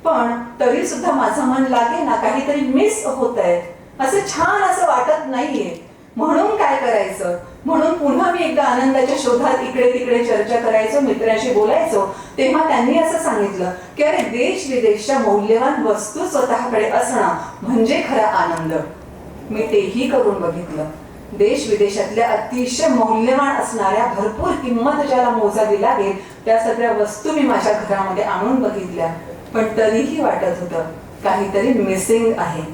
पण तरी सुद्धा माझं मन लागे ना, काहीतरी मिस होत आहे, असं छान असं वाटत नाहीये. म्हणून काय करायचं? म्हणून पुन्हा मी एकदा आनंदाच्या शोधात इकडे तिकडे चर्चा करायचो, मित्रांशी बोलायचो. तेव्हा त्यांनी असं सांगितलं की अरे देश विदेशच्या मौल्यवान वस्तू स्वतःकडे असणं म्हणजे खरा आनंद. मी तेही करून बघितलं. देश विदेशातल्या अतिशय मौल्यवान असणाऱ्या, भरपूर किंमत ज्याला मोजावी लागेल त्या सगळ्या वस्तू मी माझ्या घरामध्ये आणून बघितल्या, पण तरीही वाटत होतं काहीतरी मिसिंग आहे.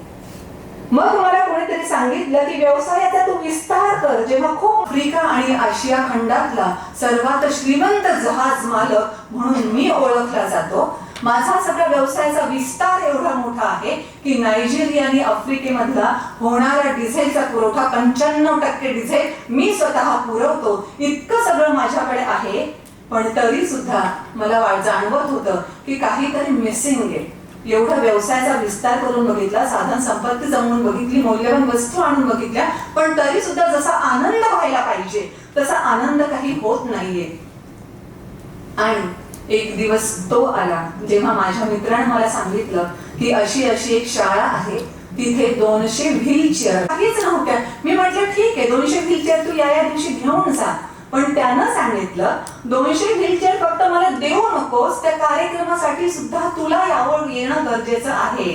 मग मला कोणीतरी सांगितलं की व्यवसायाचा तू विस्तार कर. जेव्हा खूप आफ्रिका आणि आशिया खंडातला सर्वात श्रीमंत जहाज मालक म्हणून मी ओळखला जातो. माझा सगळा व्यवसायाचा विस्तार एवढा मोठा आहे की नायजेरिया आणि आफ्रिकेमधला होणारा डिझेलचा पुरवठा 95% डिझेल मी स्वतः पुरवतो. इतकं सगळं माझ्याकडे आहे, पण तरी सुद्धा मला जाणवत होतं की काहीतरी मिसिंग आहे. एवढा व्यवसायाचा विस्तार करून बघितला, साधन संपत्ती जमवून बघितली, मौल्यवान वस्तू आणून बघितल्या, पण तरी सुद्धा जसा आनंद व्हायला पाहिजे तसा आनंद काही होत नाहीये. आणि एक दिवस तो आला जेव्हा माझ्या मित्राने मला सांगितलं की अशी अशी एक शाळा आहे, तिथे 200 व्हीलचेअर काहीच नव्हत्या. मी म्हटलं ठीक आहे, 200 व्हीलचेअर तू या दिवशी घेऊन जा. पण त्यानं सांगितलं 200 व्हीलचेअर फक्त मला देऊ नकोस, त्या कार्यक्रमासाठी सुद्धा तुला यावर येणं गरजेचं आहे.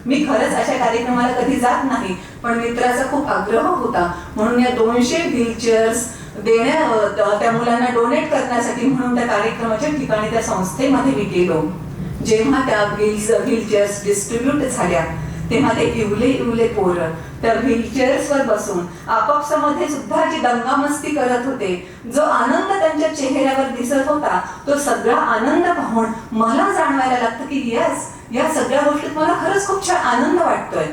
मी खरंच अशा कार्यक्रमाला कधी जात नाही, पण मित्राचा खूप आग्रह होता म्हणून या 200 व्हीलचेअर्स त्या मुलांना डोनेट करण्यासाठी म्हणून त्या कार्यक्रमाच्या ठिकाणी त्या संस्थेमध्ये मी गेलो. जेव्हा त्या व्हीलचेअर्स डिस्ट्रीब्यूट झाल्या तेव्हा ते इवले पोरं त्या व्हीलचेअर्सवर बसून आपापसामध्ये सुद्धा जी दंगामस्ती करत होते, जो आनंद त्यांच्या चेहऱ्यावर दिसत होता, तो सगळा आनंद पाहून मला जाणवायला लागतं की यस, या सगळ्या गोष्टीत मला खरंच खूप छान आनंद वाटतोय.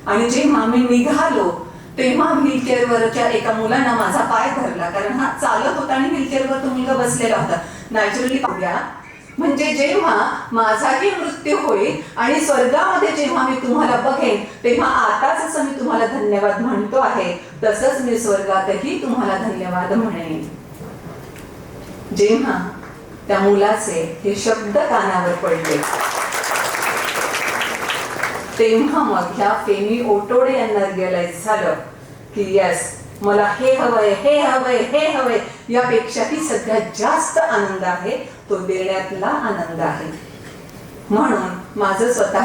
आणि जेव्हा मी निघालो तेव्हा व्हीलचेअरवरच्या एका मुलानं माझा पाय धरला, कारण हा चालत होता आणि व्हीलचेअरवर तो मुलगा बसलेला होता. नॅचरली म्हणजे जेव्हा माझाही मृत्यू होईल आणि स्वर्गामध्ये जेव्हा मी तुम्हाला बघेन तेव्हा आताच असं मी तुम्हाला धन्यवाद म्हणतो आहे, तसंच मी स्वर्गातही तुम्हाला धन्यवाद म्हणेन. जेव्हा त्या मुलाचे हे शब्द कानावर पडले तेव्हा मग ह्या फेमी ओटोडे यांना रिअलाइज झालं की यस, मला हे हवंय, हे हवंय, हे हवंय, यापेक्षाही सगळ्यात जास्त आनंद आहे तो देण्यातला आनंद आहे. म्हणून माझं स्वतः